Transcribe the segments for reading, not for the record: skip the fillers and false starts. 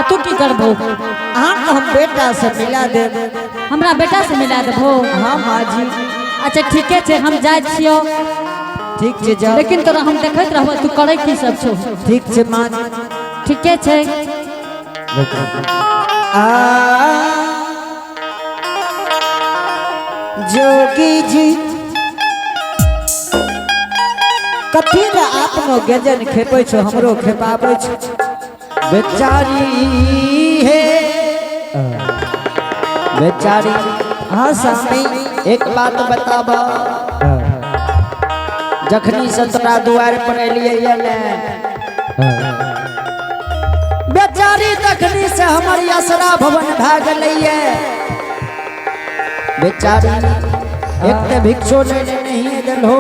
तू की करबो? हाँ तो हम बेटा से मिला दे। हमरा बेटा से मिला देबो? हाँ माँ जी। अच्छा ठीके छे, हम जाय छियो। ठीक छे जाओ। लेकिन तोरा हम देखत रहबो तू करे की सब छो। ठीक छे माँ जी। ठीके छे। जोगी जी कथी ले आपनो गजन खेपै छो, हमरो खेपाबै छो। बेचारी है बेचारी। हाँ स्वामी एक बात बताबा, जखनी से तोरा द्वार पर एलिए ने बेचारी, तखनी से हमर असरा भवन भाग गलैये। बेचारी एक ते भिक्षो लेने नहीं दलो,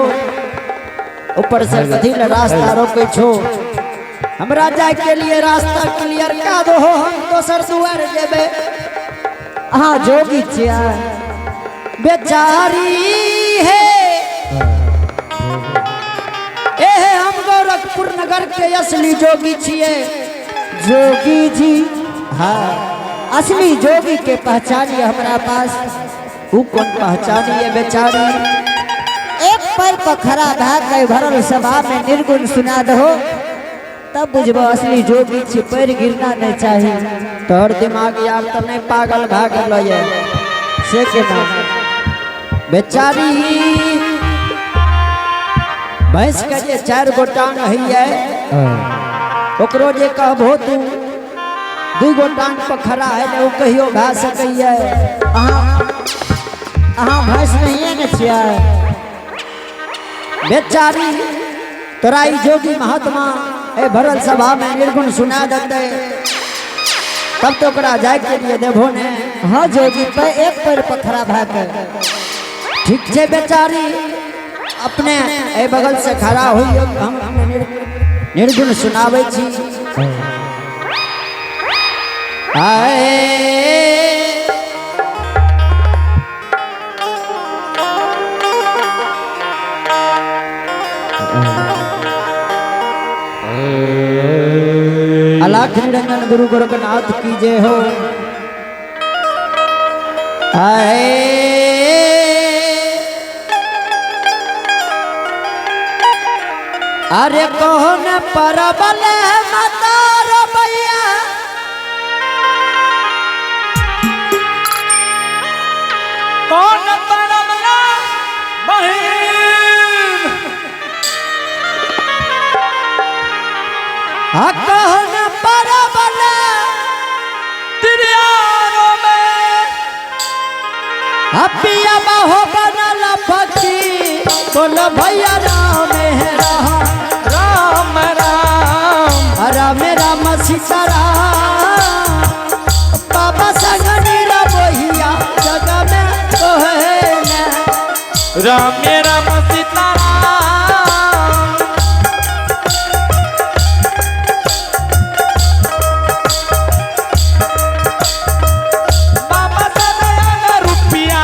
ऊपर से कथी ले रास्ता रोके छो। हमरा जाए के लिए रास्ता क्लियर का दो, हम दोसर दुआर जेबे। हाँ जोगी छिया बेचारी है। एहे हम गोरखपुर नगर के असली जोगी छिए। जोगी जी हाँ असली जोगी के पहचानिए हमरा पास। वो कौन पहचानिए बेचारी? एक पैर पर खड़ा भाग भरल सभा में निर्गुण सुना दो, तब बुझबो असली जोगी छी। पैर गिरना नहीं चाहिए। तोहर दिमाग यार तो नहीं पागल भाग लो ये से के नाम बेचारी। भैंस के जे 4 गो टांग है, ओकरो जे कहबो तू 2 गो टांग पर खड़ा है ने, वो कहियो भा सकैये। अहाँ भैंस नहीं है न छिया बेचारी। तोरा ई जोगी महात्मा ए भरल सभा में निर्गुण सुना देते, तब तो ओकरा जाए के लिए देबो ने। हाँ जोगी पे एक पैर पर खड़ा भाग। ठीक छे बेचारी, अपने ए बगल से खड़ा होई, हम निर्गुण सुनाबै छी। आए अलाख निरंजन गुरु गोरखनाथ की जय हो। आए अरे कौन परबल मतार भैया, कौन परबल बहिन, कौन परबल तिरियारो में पिया हो बनल फकीर। बोलो भैया राम है राम राम राम राम सीताराम। बाबा संग नीरा बोहिया जग में कोहे ने। राम राम सीताराम। बाबा सदा रुपया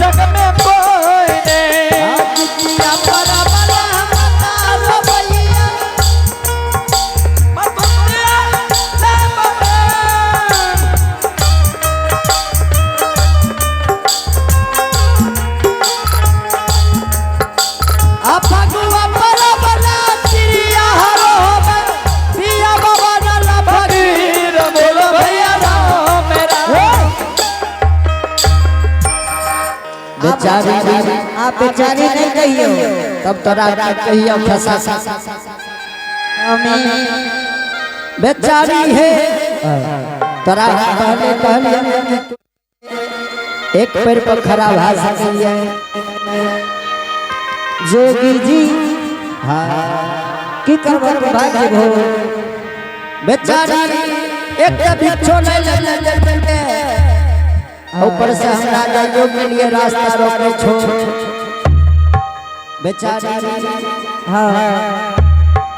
जग में कोई नहीं। पिया परबल मतार भैया, फगुआ परबल तिरिया हरो पिया बाबा नल फकीर। बोलो भैया राम राम। बेचारी आप बेचारी नहीं कहियो, तब तोरा कहियो फसा। बेचारी है तोरा पहले कहलिए एक पैर पर खड़ा भा सकैये। जोगी जी हाँ की करबो भाग्य भो। बेचारी एक भिक्षो ले ले, ऊपर से हमरा जाइयो के लिए रास्ता रोके छो। बेचारी हाँ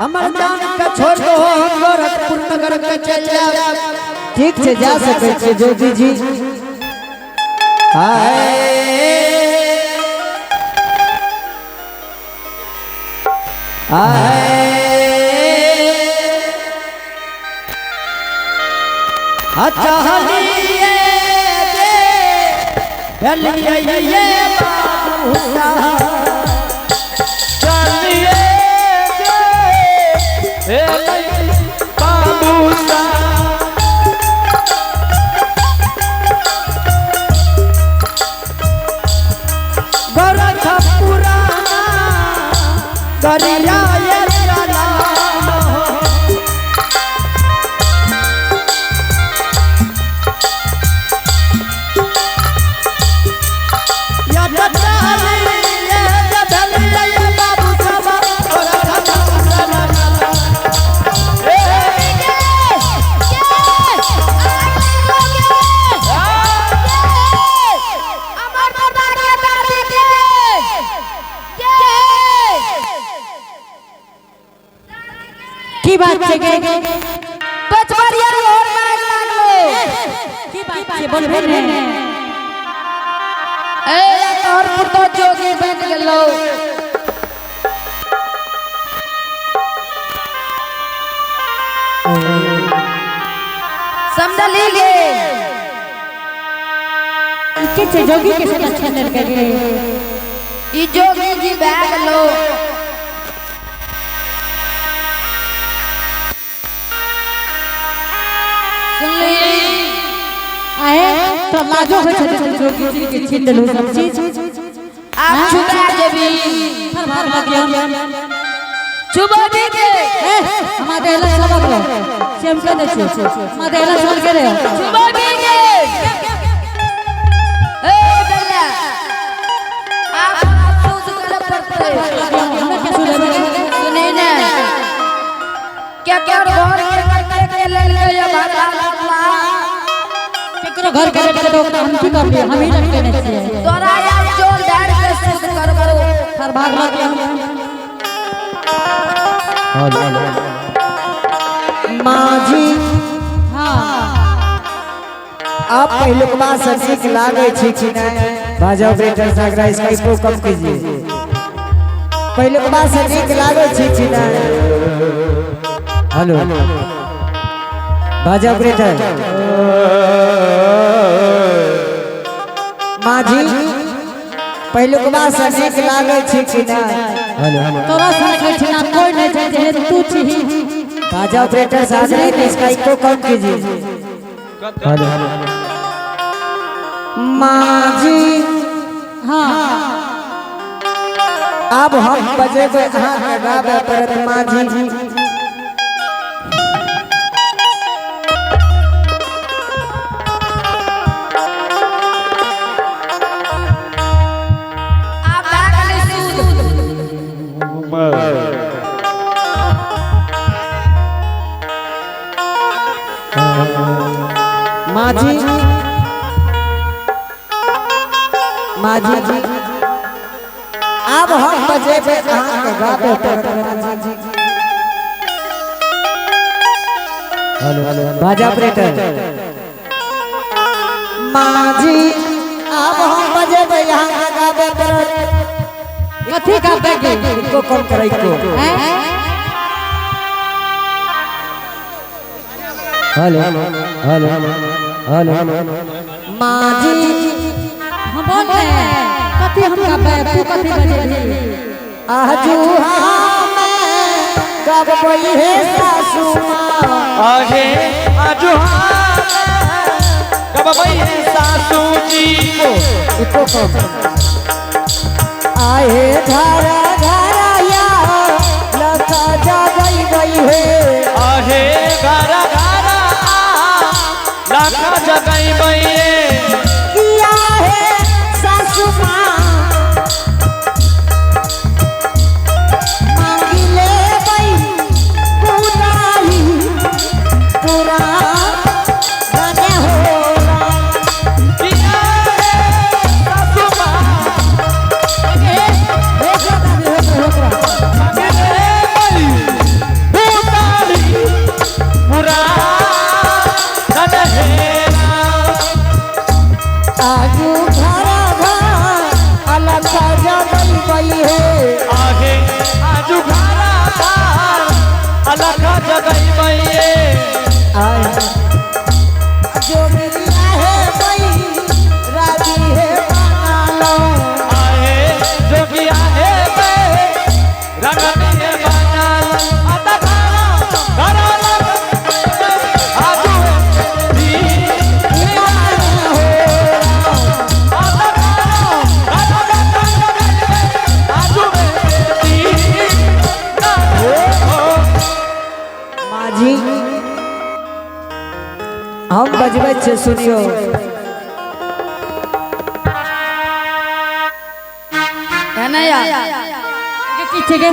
अमर जान का छोड़ दो, हम गोरखपुर नगर के चल जाओ। ठीक से जा सके छे जोगी जी। हाय चलिए चलिए बाबू साहब चलिए बाबू गोरख पुराना गरिया ये चला की बात छै गे बचबरिया और मार लागलो की बात छै बोलबे ने ए तोहर पुतो जोगी बन गेलो समझली गे के छै जोगी के साथ अच्छा नर करे ई जोगी जी बैग लो आए तो लाजो हो छै जोगी जी के छीन देलु सब चीज आप छुपा देबी हर भाग लगिया छुपा दे के हमारे एला सब लो सेम कर दे छै हमारे एला सब करे छुपा दे के ए बेला आप अफसोस कर पड़ते हमें क्या सुने सुने ना क्या क्या घर के ले ले भागा केकरो घर के रेट के दो हम की कर लिए हम ही रखते नहीं छिए तोरा यार चोर डाल के शुद्ध करबो हर भाग लगिया माझी हां आप पहले के बाद सरसी के लागे छी कि नहीं बाजा ऑपरेटर सागरा इसका इसको कम कीजिए पहले के बाद सरसी के लागे छी कि नहीं हेलो बाजा ऑपरेटर माझी पहले के बाद सरसी के लागे छी कि नहीं हेलो तोरा संग छै ना कोई नहीं छै जे तू छी बाजा ऑपरेटर सागरा इसका इसको कम कीजिए हेलो माझी हां अब हम बजेबे अहाँ के गाबे पड़त माझी आप गाले माझी माझी अब हम बजेबे अहाँ के गाबे पड़त हेलो बाजा ऑपरेटर माझी अब हम बजेबे यहाँ के गाबे पड़त कथी का बेगे इनको कम करे को हेलो हेलो हेलो माझी हम बोल रहे कथी हम का बे तू कथी बजे दी आजू हमें कब कोई है सासू माँ आहे आजू कब भाई सासू जी इको आए धारा धारा या लखा जा गई है आहे गारा गारा लाखा जगाई बइए किया है सासू माँ मांगी ले गई पुरानी पूरा गाने होगा किया है सासू माँ आजू घरा घर अलग जा गई है आहे आजू घरा अलग जगाई बइए हम बजबै छे सुनियो एनया की छे गे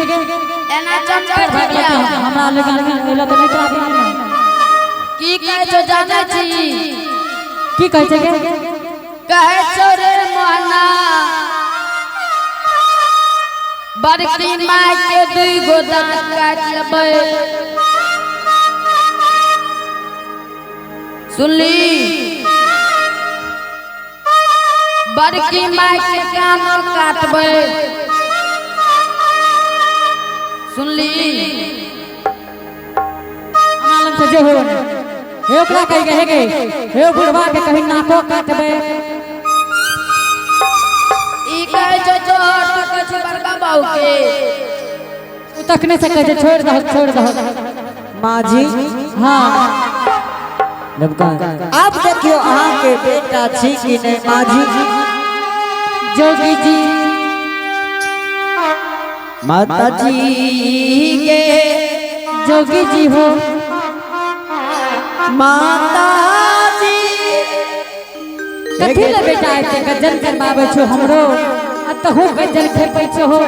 एना चमकर भगिया हमरा लगन एला तो नहीं करा की कहै छो जानै छी की कहै छे गे कहै छो रे मोहना बड़की माय के दुई गो दांत काट लेबै सुनली बड़की माय के कानो काटबै सुनली हमरा लग से जे हो हे ओकरा कहि गे हे बुढ़वा के कहि नाको काटबे ई कहै छो जोर तक छी बड़का बाऊ के तू तकने से कहे छोड़ दहो माँ जी हां आप देखियो अहाँ के बेटा छी कि नहीं माँ जी जोगी जी माता जी के जोगी जी हो माता जी कथी ले बेटा एते गजन करबाबै छो हमरो आ तहु गजन खेपै छो हो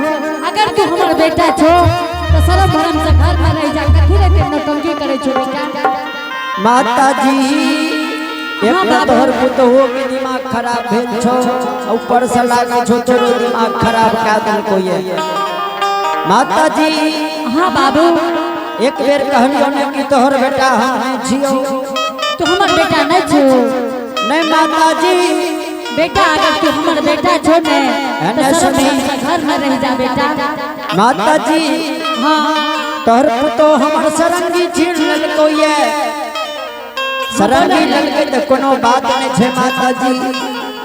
अगर तू हमर बेटा छो तो शरम भरम से घर में रह जा कथी ले ते नौटंकी करे छो बेटा माता जी एक ना तोहर पुतहु के दिमाग खराब भेल छो ऊपर से लागे छो तोरो दिमाग खराब का दिल को ये माता जी हां बाबू एक बेर कहलियो ने कि तोहर बेटा हम छियो तू हमर बेटा नहीं छो नहीं माता जी बेटा अगर तू हमर बेटा छो ने तो शरम भरम से घर में रह जा बेटा माता जी हां तोहर पुतो हमर सरंगी छीन लेलको ये सरंगी ललके तो कोनो बात नहीं छे माता जी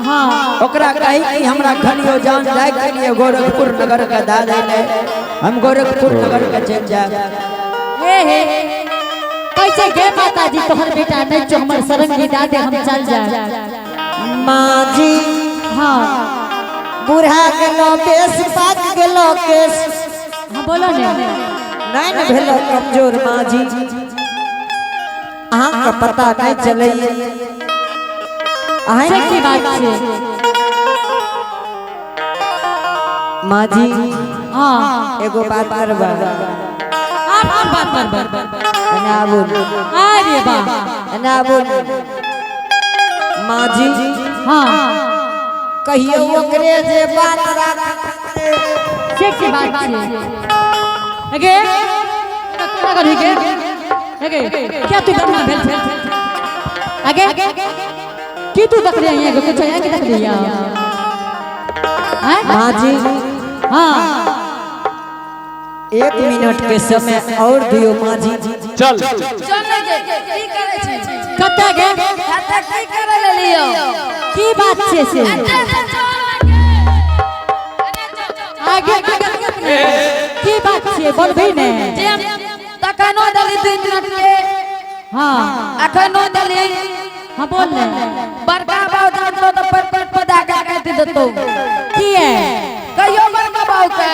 हां ओकरा कही कि हमरा खनियो जान जाय के लिए गोरखपुर नगर का दादा ले हम गोरखपुर नगर के चल जाए हे कैसे गे माता जी तोहर बेटा नहीं जो हमर सरंगी दादे हम चल जाए माँ जी हां बूढ़ा गेलो बेस पाक गेलो केस हां बोलो ने नहीं न भेलो कमजोर माँ जी अहाँ का पता नहीं चले से की बात छे माँ जी हां एगो बात करबा आप बात कर ना बोल अरे वाह ना बोल माँ जी हां कहियो ओकरे जे बात राख से की बात छे अगे क्या करी गे अगे क्या तू करना भेल छे अगे की तू देख रही है कुछ है कि देख रही है हैं माँ जी हां 1 मिनट के समय और दियो माँ जी चल चले गे की करे छी कत्ता गे कते की करे ले लियो की बात छे से आगे की बात छे बोलबी ने तखनो दली 2 मिनट के हां अखनो दली हां बोल ले बड़का बाऊ जानतो तो पर पदा के काट देतो की है कहियो बड़का बाऊ के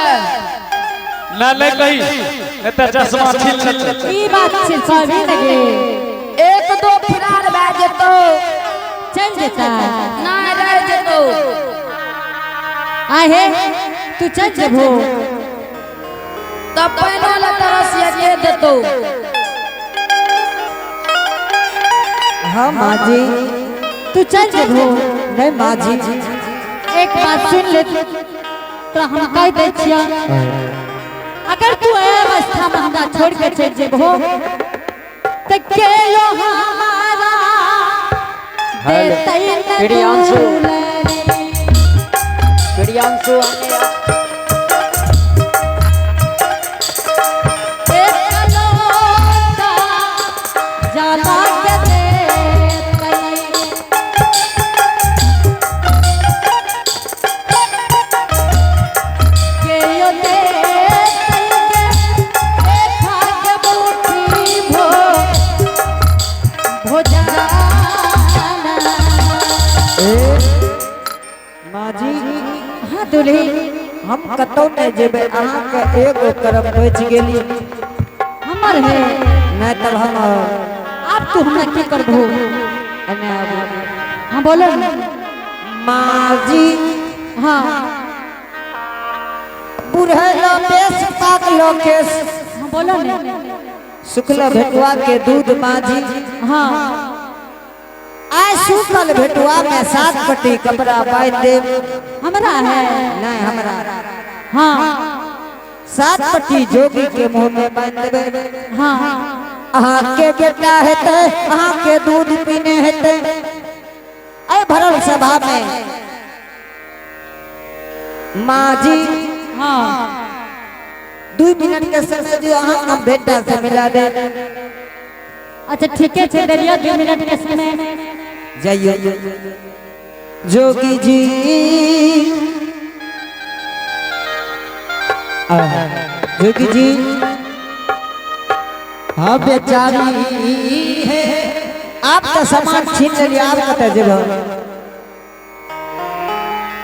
ना ले कही एते चश्मा छीन ले की बात छे सभी लगे 1-2 फरार भै जेतो चल जेता ना रह जेतो आहे तू चल जबो तब पैनो ला तरसिया के देतो हाँ माँ जी तू चल जबो नहीं माँ जी एक बात सुन ले तो हम कह दे छिया अगर तू ए अवस्था में हमरा छोड़ के चल जेबो त के यो हमारा देतै न प्रियांशु। दूलरी। प्रियांशु एक लोटा जाला के देतै के यो देतै के खा के बूटी भोजाना माँ जी हाँ दुल्ही हम कतौ नहीं जेबे अहाँ के एगो करम बच गेली हमर है नहीं तब हम आप तू हमरा की करबो बोलो ना। माजी हाँ बुढ़लो पेश पाकलो केस हाँ बोलो ना। सुखल भेटुआ के दूध माजी हाँ आय सुखल भेटुआ में 7 पट्टी कपड़ा बांध दे। हमारा है। नहीं हमरा हाँ 7 पट्टी जोगी के मुंह में बांध देबे। हाँ अहाँ के बेटा हेते अहाँ के दूध पीने हेते अय भरल सभा में माजी हाँ 2 मिनट के समय जो अहाँ हम बेटा से मिला दे। अच्छा ठीक है दे दिया 2 मिनट के समय। जाइयो जोगी जी जोगी जी हाँ बेचारी है आपका सामान छीन लिया आप कते जेबो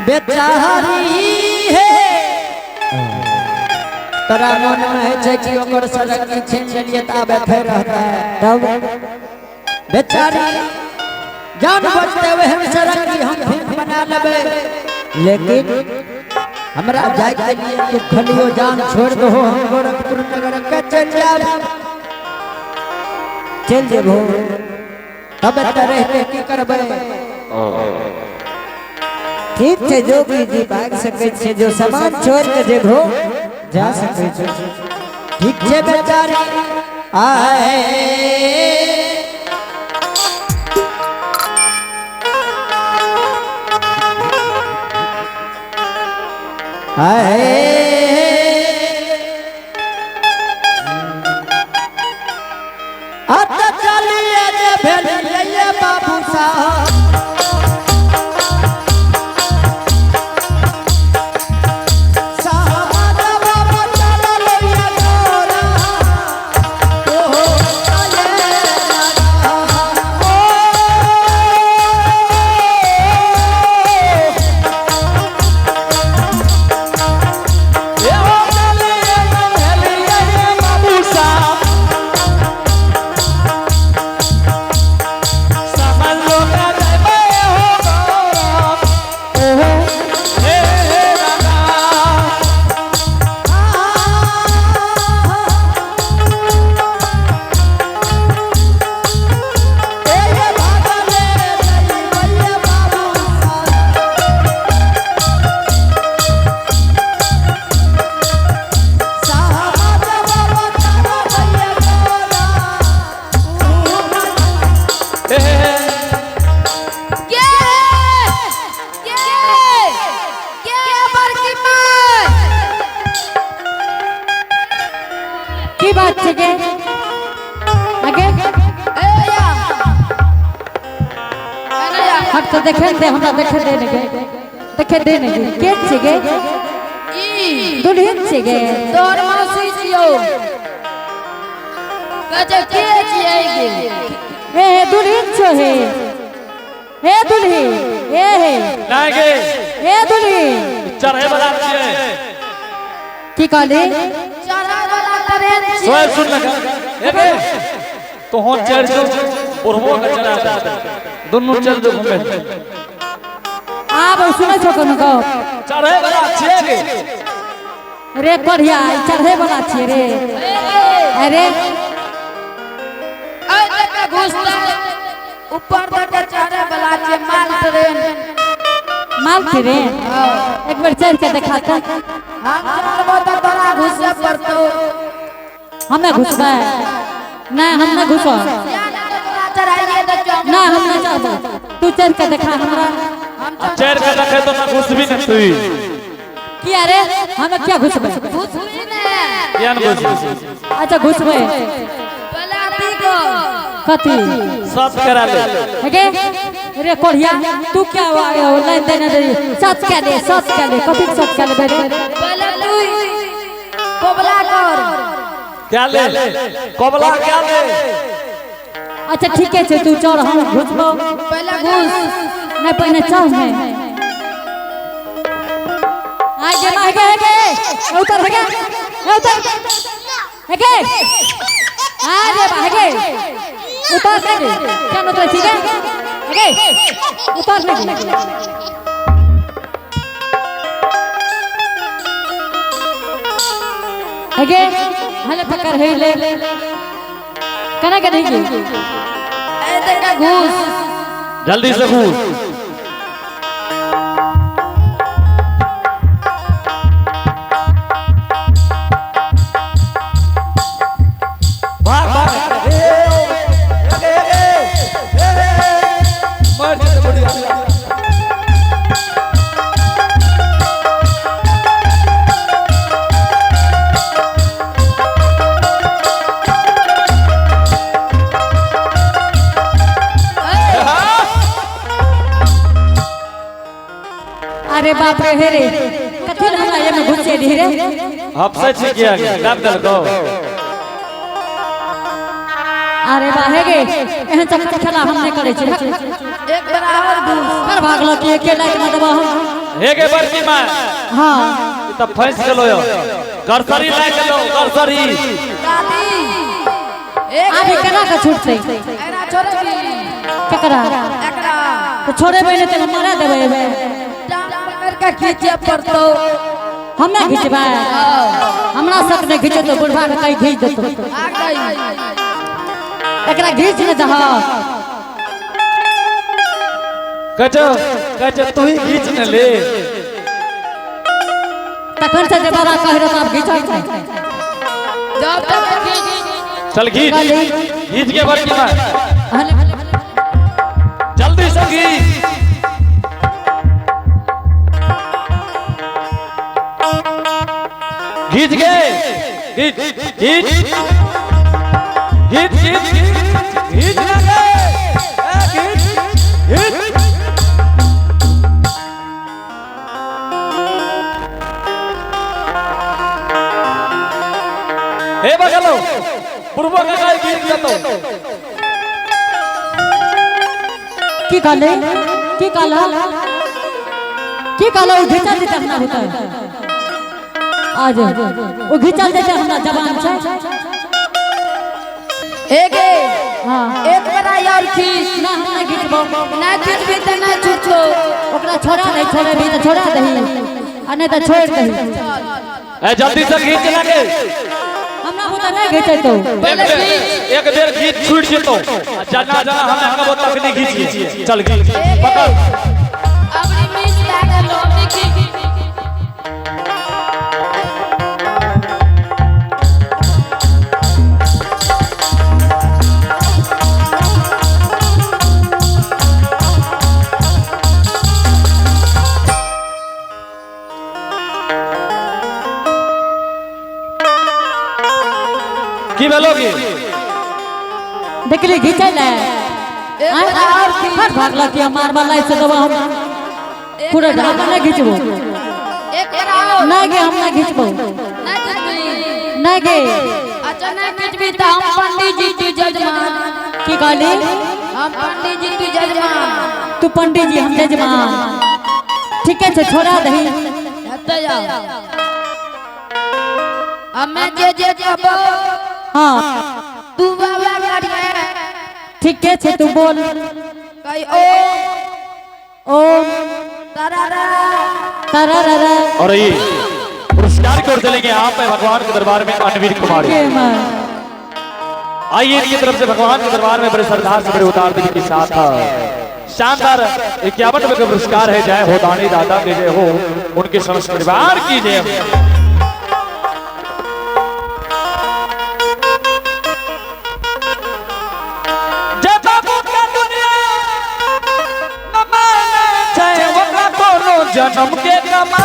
बेचारी है तोरा मन में है छै कि ओकर सरंगी छीन लिए त आबे फेर रहता है तब बेचारी जान बचते हुए हम सरंगी हम फिर बना लेबे। लेकिन हमरा जाय के लिए तू खलियो जान छोड़ दो हम गोरखपुर नगर के चल जाब चल जेबो तब तरह के की करबे। ठीक है जोगी जी भाग सके छे जो सामान छोड़ के जेबो जा सके छे। ठीक है बेचारी आए आता चलिए जे भेलिए बाबू साहब की बात है के आगे हट तो देखे दे हमरा देखे दे ने देखे दे ने के छे गे ई दुल्हन छे गे तोर मौसी छियो कजे के छियै गे ए दुल्हन छो हे दुल्ही हे नहीं गे हे दुल्ही चढ़े वाला छिए की कहली चढ़ा वाला ट्रेन सोए सुन लगा ए बे तो हो चढ़ जो पुरबो के चढ़ा दोनों चल जो घूमे आब सुनै छो कोनो गप चढ़े वाला छिए गे रे बढ़िया चढ़े वाला छे रे अरे आई तक घुसता ऊपर तक चढ़े वाला छे माल ट्रेन एक बार चढ़ के देखा तो हम चढ़बो त तोरा घुसे पड़तो हमें घुसबे नहीं हम नहीं घुसो चढ़ाइए तो ना हम नहीं चढ़बो तू चढ़ के देखा हमरा चढ़ के देखे तो ना घुस भी नहीं तुई किया रे हम क्या घुसबे घुसबी ने यान घुस अच्छा घुसबे पलाती को कथी सब करा ले हेगे रे कोढ़िया तू क्या लाइन देने दे सच क्या दे कथी सच क्या ले रे पहले तू कोबला कर क्या ले कोबला क्या ले अच्छा ठीक है तू चढ़ हम घुसबो पहले घुस नहीं पहले चढ़ मैं आगे हेगे उतर हेगे अरे हेगे उतर दे क्या मतलब ठीक है आगे उतार नहीं आगे हले पकड़ है ले कना के नहीं ए देखा घूस जल्दी से घूस भाग भाग मार दे बढ़िया अरे बाप रे हे रे कथि हमरा ये में घुसे दी रे आपसे ठीक किया गया काम कर दो अरे बा हे गे एहन चक्कर खेला हम नहीं करे छी एक बराबर घूस कर भागलो कि अकेला के दबा हम हे के बड़की मां हां ई त फंस गेलो यो गरसरी ला गेलो गरसरी दादी एक अभी केना के छूटते एना छोड़बी केकरा एकरा तो छोड़े बने त मारा देबे एबे टांग पकड़ के खींचे पड़तो हम ना खींचबा हमरा सक नहीं खींचे तो बुढ़वा के कहीं खींच देतो आ गई एकरा खींच न दहा कच तू ही खींच न ले तखन से देबारा कह रे बाप खींच जब तक खींच चल खींच के बड़की मां जल्दी से खींच खींच के खींच खींच खींच खींच ना खींच खींच हे बगलो पूर्व का काय खींच जातो की काले की काला घिचा देता हमरा होता आज वो घिचा देता हमरा जवान छै एक हां एक बड़ा और खींच ना हम नहीं घिचबो ना खींचबी त ना छूटो ओकरा छोड़ा नहीं छोड़े भी तो छोड़ा दही आ नहीं तो छोड़ दही ए जल्दी से खींच लागे हमरा होता नहीं घिचे तो एक बेर खींच छूट जेतो जाना जाना हम हकबो तक नहीं खींची चल पकड़ अपनी मीच लागे लो देखी की बोलोगे देखली घिचे ले हर भागला कि मार वाला से दबा हम पूरा ढाका नहीं घिचबो एक कराओ नहीं गे हम नहीं घिचबो ना खींचबी नहीं गे अच्छा ना खींचबी त हम पंडित जी तू जजमान की कहली हम पंडित जी तू जजमान तू पंडित जी हम जजमान ठीक है छोड़ा दही हट जा हमें जे जबो हां तू बाबा करिए ठीक है तू बोल कई ओ तारारा तररर और ये पुरस्कार की ओर चलेंगे आप भगवान के दरबार में अनवीर कुमारी के मां आइए इनकी तरफ से भगवान के दरबार में बड़े श्रद्धा से बड़े उतार देने के साथ शानदार 51वें का पुरस्कार है। जय हो दानी दादा के जय हो उनके समस्त परिवार की जय हो। जय बाबू का दुनिया न माने जय वो ना कोनो जन्म के कमा